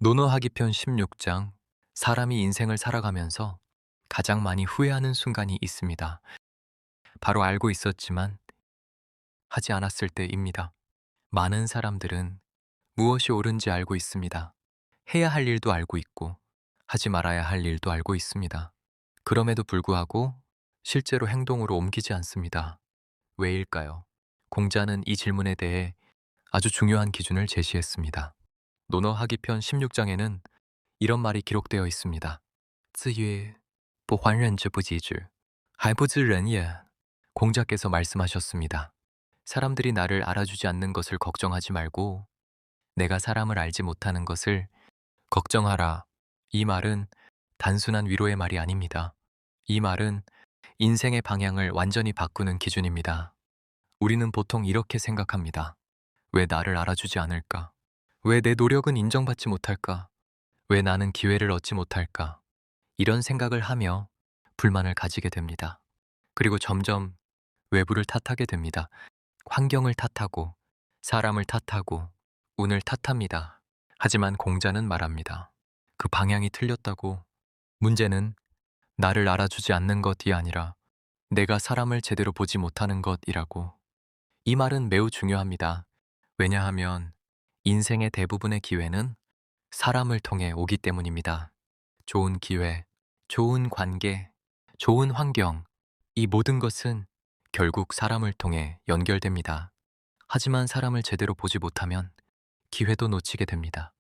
노노하기 편 16장. 사람이 인생을 살아가면서 가장 많이 후회하는 순간이 있습니다. 바로 알고 있었지만 하지 않았을 때입니다. 많은 사람들은 무엇이 옳은지 알고 있습니다. 해야 할 일도 알고 있고 하지 말아야 할 일도 알고 있습니다. 그럼에도 불구하고 실제로 행동으로 옮기지 않습니다. 왜일까요? 공자는 이 질문에 대해 아주 중요한 기준을 제시했습니다. 논어하기 편 16장에는 이런 말이 기록되어 있습니다. 子曰 不还人之不及之 还不知人也. 공자께서 말씀하셨습니다. 사람들이 나를 알아주지 않는 것을 걱정하지 말고 내가 사람을 알지 못하는 것을 걱정하라. 이 말은 단순한 위로의 말이 아닙니다. 이 말은 인생의 방향을 완전히 바꾸는 기준입니다. 우리는 보통 이렇게 생각합니다. 왜 나를 알아주지 않을까? 왜 내 노력은 인정받지 못할까? 왜 나는 기회를 얻지 못할까? 이런 생각을 하며 불만을 가지게 됩니다. 그리고 점점 외부를 탓하게 됩니다. 환경을 탓하고 사람을 탓하고 운을 탓합니다. 하지만 공자는 말합니다. 그 방향이 틀렸다고. 문제는 나를 알아주지 않는 것이 아니라 내가 사람을 제대로 보지 못하는 것이라고. 이 말은 매우 중요합니다. 왜냐하면 인생의 대부분의 기회는 사람을 통해 오기 때문입니다. 좋은 기회, 좋은 관계, 좋은 환경, 이 모든 것은 결국 사람을 통해 연결됩니다. 하지만 사람을 제대로 보지 못하면 기회도 놓치게 됩니다.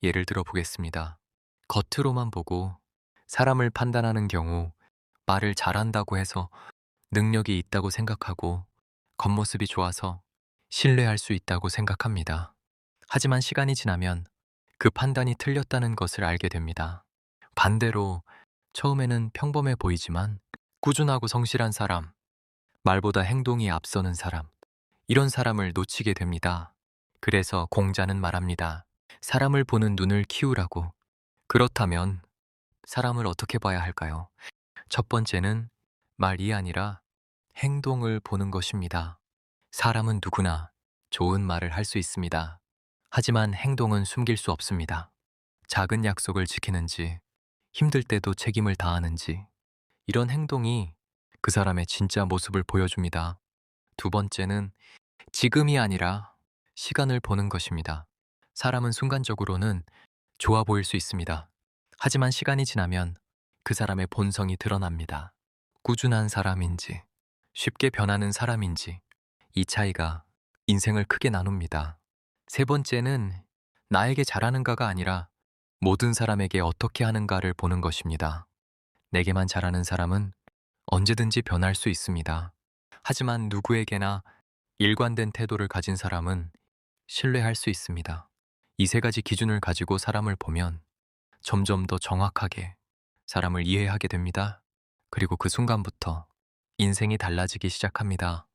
예를 들어 보겠습니다. 겉으로만 보고 사람을 판단하는 경우 말을 잘한다고 해서 능력이 있다고 생각하고 겉모습이 좋아서 신뢰할 수 있다고 생각합니다. 하지만 시간이 지나면 그 판단이 틀렸다는 것을 알게 됩니다. 반대로 처음에는 평범해 보이지만 꾸준하고 성실한 사람, 말보다 행동이 앞서는 사람, 이런 사람을 놓치게 됩니다. 그래서 공자는 말합니다. 사람을 보는 눈을 키우라고. 그렇다면 사람을 어떻게 봐야 할까요? 첫 번째는 말이 아니라 행동을 보는 것입니다. 사람은 누구나 좋은 말을 할 수 있습니다. 하지만 행동은 숨길 수 없습니다. 작은 약속을 지키는지, 힘들 때도 책임을 다하는지, 이런 행동이 그 사람의 진짜 모습을 보여줍니다. 두 번째는 지금이 아니라 시간을 보는 것입니다. 사람은 순간적으로는 좋아 보일 수 있습니다. 하지만 시간이 지나면 그 사람의 본성이 드러납니다. 꾸준한 사람인지, 쉽게 변하는 사람인지, 이 차이가 인생을 크게 나눕니다. 세 번째는 나에게 잘하는가가 아니라 모든 사람에게 어떻게 하는가를 보는 것입니다. 내게만 잘하는 사람은 언제든지 변할 수 있습니다. 하지만 누구에게나 일관된 태도를 가진 사람은 신뢰할 수 있습니다. 이 세 가지 기준을 가지고 사람을 보면 점점 더 정확하게 사람을 이해하게 됩니다. 그리고 그 순간부터 인생이 달라지기 시작합니다.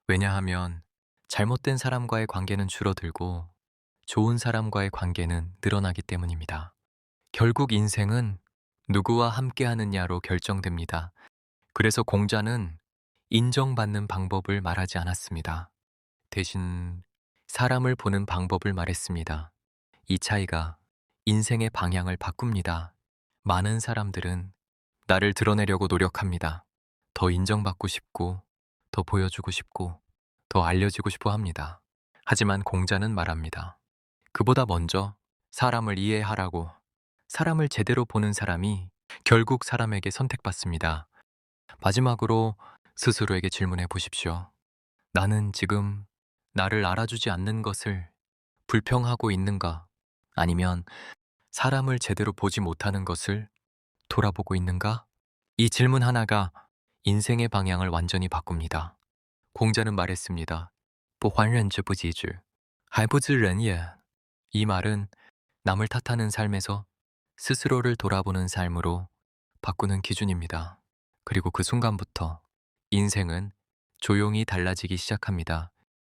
왜냐하면 잘못된 사람과의 관계는 줄어들고 좋은 사람과의 관계는 늘어나기 때문입니다. 결국 인생은 누구와 함께 하느냐로 결정됩니다. 그래서 공자는 인정받는 방법을 말하지 않았습니다. 대신 사람을 보는 방법을 말했습니다. 이 차이가 인생의 방향을 바꿉니다. 많은 사람들은 나를 드러내려고 노력합니다. 더 인정받고 싶고, 더 보여주고 싶고, 더 알려지고 싶어 합니다. 하지만 공자는 말합니다. 그보다 먼저 사람을 이해하라고. 사람을 제대로 보는 사람이 결국 사람에게 선택받습니다. 마지막으로 스스로에게 질문해 보십시오. 나는 지금 나를 알아주지 않는 것을 불평하고 있는가? 아니면 사람을 제대로 보지 못하는 것을 돌아보고 있는가? 이 질문 하나가 인생의 방향을 완전히 바꿉니다. 공자는 말했습니다. 不还人之不及之还不知人也. 이 말은 남을 탓하는 삶에서 스스로를 돌아보는 삶으로 바꾸는 기준입니다. 그리고 그 순간부터 인생은 조용히 달라지기 시작합니다.